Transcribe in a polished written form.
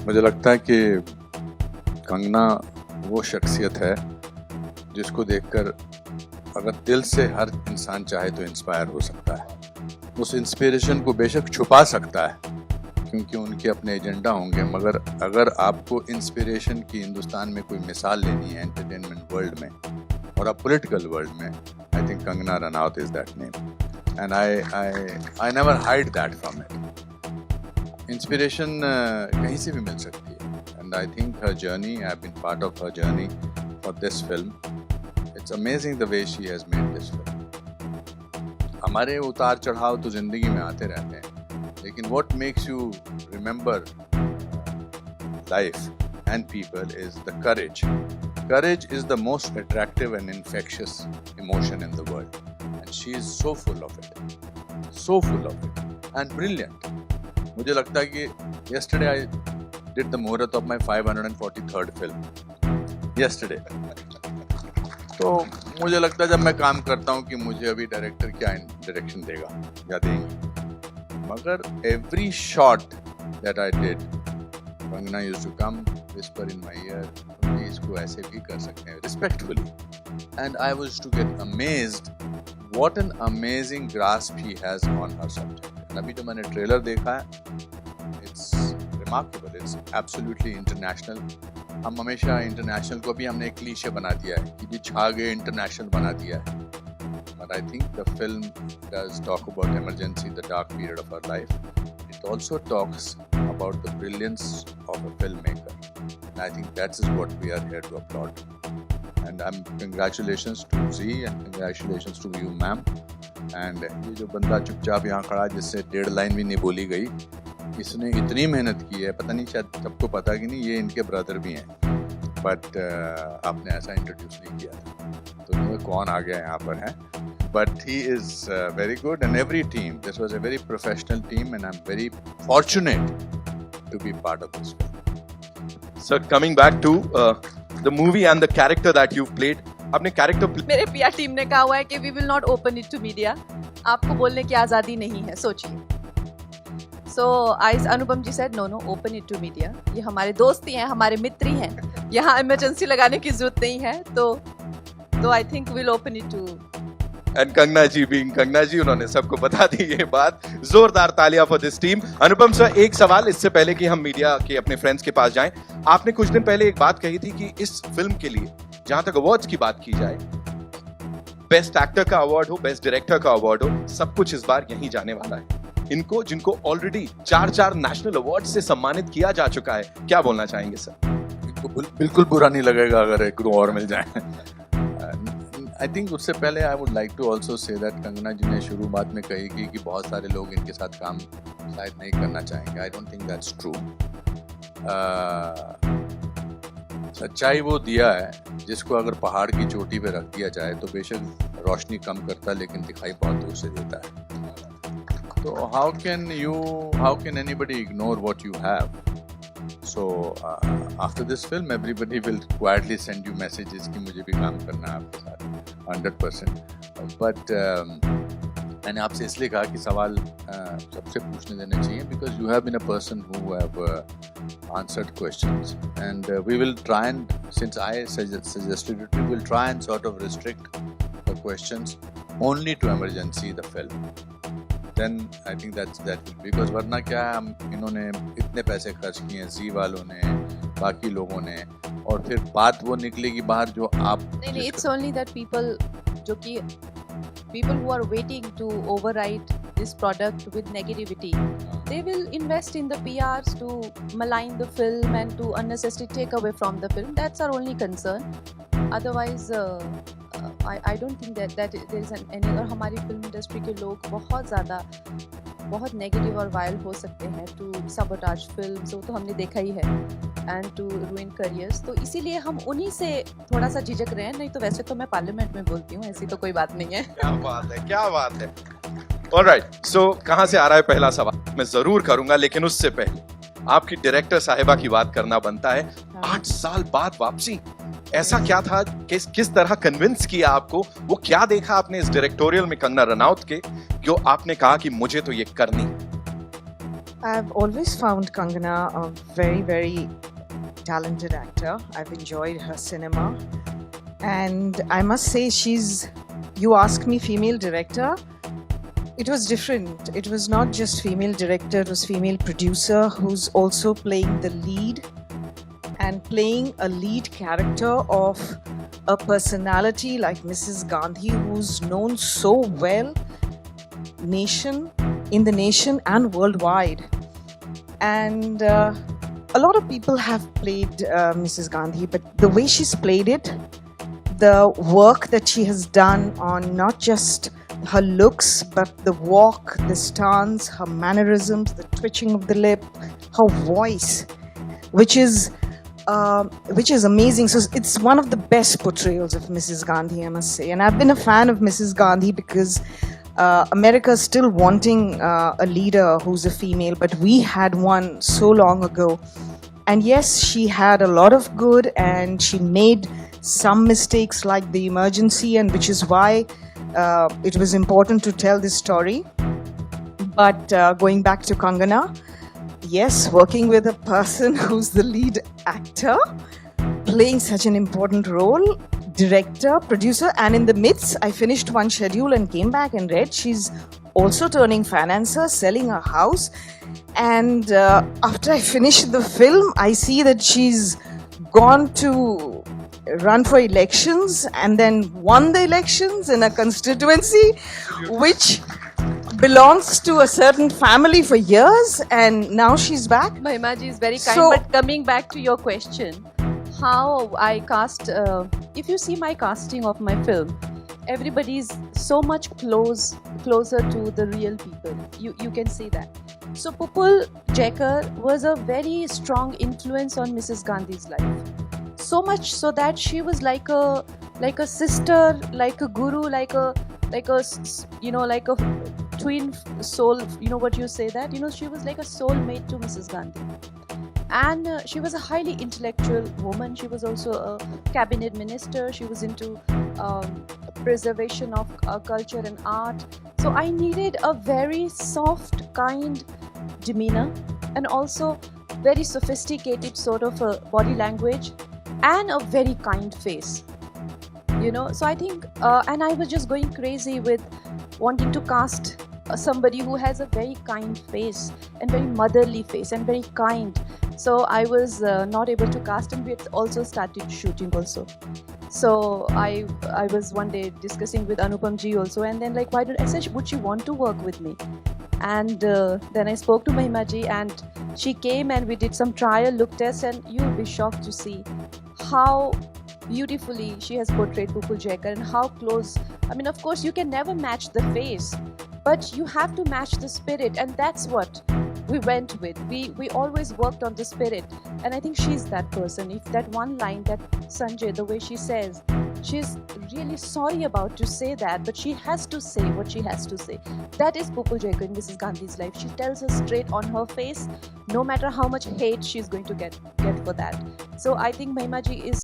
मुझे लगता है कि कंगना वो शख्सियत है जिसको देखकर अगर दिल से हर इंसान चाहे तो इंस्पायर हो सकता है। उस इंस्पिरेशन को बेशक छुपा सकता है क्योंकि उनके अपने एजेंडा होंगे, मगर अगर आपको इंस्पिरेशन की हिंदुस्तान में कोई मिसाल लेनी है एंटरटेनमेंट वर्ल्ड में और अब पॉलिटिकल वर्ल्ड में, I think Kangana Ranaut is that name and I never hide that from it. Inspiration कहीं से भी मिल सकती है and I think her journey, I have been part of her journey for this film. It's amazing the way she has made this film. हमारे उतार चढ़ाव तो जिंदगी में आते रहते हैं, लेकिन what makes you remember life and people is the courage. Courage is the most attractive and infectious emotion in the world, and she is so full of it and brilliant. मुझे लगता है कि yesterday I did the muhurat of my 543rd film. Yesterday. तो मुझे लगता है जब मैं काम करता हूँ कि मुझे अभी डायरेक्टर क्या डायरेक्शन देगा या देंगे, मगर every shot that I did, Kangana used to come, whisper in my ear, "please इसको ऐसे भी कर सकते हैं," respectfully, and I was to get amazed what an amazing grasp he has on her subject. अभी जो मैंने ट्रेलर देखा है, it's remarkable, it's absolutely international. हम हमेशा इंटरनेशनल को भी हमने एक क्लीशे बना दिया है कि जी छा गए, इंटरनेशनल बना दिया है. But I think the film does talk about emergency, the dark period of our life. It also talks about the brilliance of a filmmaker. And I think that is what we are here to applaud. And congratulations to Z and congratulations to you, ma'am. And ये जो बंदा चुपचाप यहाँ खड़ा है जिससे 1.5 line भी नहीं बोली गई, इसने इतनी मेहनत की है, पता नहीं शायद सबको पता कि नहीं ये इनके ब्रदर भी हैं, बट आपने ऐसा इंट्रोड्यूस नहीं किया था, तो ये कौन आ गया यहाँ पर है. But he is very good, and every team. This was a very professional team, and I'm very fortunate to be part of this film. So coming back to the movie and the character that you've played, आपने character मेरे PR team ने कहा हुआ है कि we will not open it to media. आपको बोलने की आज़ादी नहीं है, सोचिए. So Anupam ji said no, open it to media. ये हमारे दोस्त ही हैं, हमारे मित्र ही हैं. यहाँ इमरजेंसी लगाने की जरूरत नहीं है, तो I think we'll open it to. And Kangana ji being Kangana ji, उन्होंने सबको बता दी ये बात. जोरदार तालियां for this team. Anupam sir, एक सवाल इससे पहले कि हम मीडिया के अपने फ्रेंड्स के पास जाएं. आपने कुछ दिन पहले एक बात कही थी कि इस फिल्म के लिए, जहां तक अवार्ड्स की बात की जाए, बेस्ट एक्टर का अवार्ड हो, बेस्ट डायरेक्टर का अवार्ड हो, सब कुछ इस बार यहीं जाने वाला है. इनको, जिनको ऑलरेडी 4 नेशनल अवार्ड से सम्मानित किया जा चुका है, क्या बोलना चाहेंगे सर? इनको बिल्कुल बुरा नहीं लगेगा अगर एक और मिल जाए. आई थिंक उससे पहले I would like to also say that Kangana ji ने शुरुआत में कही कि बहुत सारे लोग इनके साथ काम शायद नहीं करना चाहेंगे. I don't think that's true. सच्चाई वो दिया है जिसको अगर पहाड़ की चोटी पे रख दिया जाए तो बेशक रोशनी कम करता है लेकिन दिखाई बहुत दूर से देता है. तो how can anybody ignore what you have. So after this film, everybody will quietly send you messages कि मुझे भी काम करना है आपके साथ 100%. But मैंने आपसे इसलिए कहा कि सवाल सबसे पूछने देने चाहिए because you have been a person who have answered questions, and we will try and, since I suggested it, we will try and sort of restrict the questions only to Emergency, the film. Then I think that because वरना क्या है, हम इन्होंने इतने पैसे खर्च किए हैं, जी वालों ने, बाकी लोगों ने, और फिर बात वो निकलेगी बाहर जो आप नहीं, it's only that people who are waiting to override this product with negativity, they will invest in the PRs to malign the film and to unnecessarily take away from the film. That's our only concern. Otherwise I don't think that there is any. और हमारी film industry के लोग बहुत negative और viral हो सकते हैं to sabotage films, वो तो हमने देखा ही है, एंड टू रूइन करियर्स. तो इसीलिए हम उन्हीं से थोड़ा सा झिझक रहे हैं. नहीं तो वैसे तो मैं पार्लियामेंट में बोलती हूँ, ऐसी तो कोई बात नहीं है. क्या बात है. ऑलराइट, सो कहाँ से आ रहा है पहला सवाल? मैं जरूर करूंगा, लेकिन उससे पहले आपकी डायरेक्टर साहिबा की बात करना बनता है. 8 साल बाद वापसी, ऐसा क्या था, किस तरह कन्विंस किया आपको? वो क्या देखा आपने इस डायरेक्टोरियल में कंगना रनौत के, जो आपने कहा कि मुझे तो ये करनी? I've always found Kangana a very, very talented actor. I've enjoyed her cinema. And I must say, you ask me, female director, it was different. It was not just female director, it was female producer who's also playing the lead and playing a lead character of a personality like Mrs. Gandhi, who's known so well in the nation and worldwide. And a lot of people have played Mrs. Gandhi, but the way she's played it, the work that she has done on not just her looks, but the walk, the stance, her mannerisms, the twitching of the lip, her voice, which is amazing. So it's one of the best portrayals of Mrs. Gandhi, I must say. And I've been a fan of Mrs. Gandhi because America is still wanting a leader who's a female, but we had one so long ago. And yes, she had a lot of good, and she made some mistakes like the emergency, and which is why it was important to tell this story. But going back to Kangana, yes, working with a person who's the lead actor, playing such an important role, director, producer, and in the midst, I finished one schedule and came back and read she's also turning financer, selling her house. And after I finished the film, I see that she's gone to run for elections and then won the elections in a constituency which belongs to a certain family for years, and now she's back. Mahima ji is very kind. So- But coming back to your question, how I cast, if you see my casting of my film, everybody is so much closer to the real people. You can see that. So Pupul Jekar was a very strong influence on Mrs. Gandhi's life. So much so that she was like a sister, like a guru, like a twin soul. You know what you say that? She was like a soulmate to Mrs. Gandhi. And she was a highly intellectual woman. She was also a cabinet minister. She was into preservation of culture and art. So I needed a very soft, kind demeanor, and also very sophisticated sort of a body language, and a very kind face. So I think, and I was just going crazy with wanting to cast somebody who has a very kind face and very motherly face and very kind. So I was not able to cast, and we had also started shooting also. So I was one day discussing with Anupam ji also, and then like, I said, would she want to work with me? And then I spoke to Mahima ji, and she came and we did some trial look test, and you'll be shocked to see how beautifully she has portrayed Pupul Jekar and how close. I mean, of course, you can never match the face, but you have to match the spirit, and that's what we went with. We always worked on the spirit, and I think she's that person. If that one line that Sanjay, the way she says, she's really sorry about to say that, but she has to say what she has to say. That is Pupul Jekar in Mrs. Gandhi's life. She tells her straight on her face, no matter how much hate she's going to get for that. So I think Mahima ji is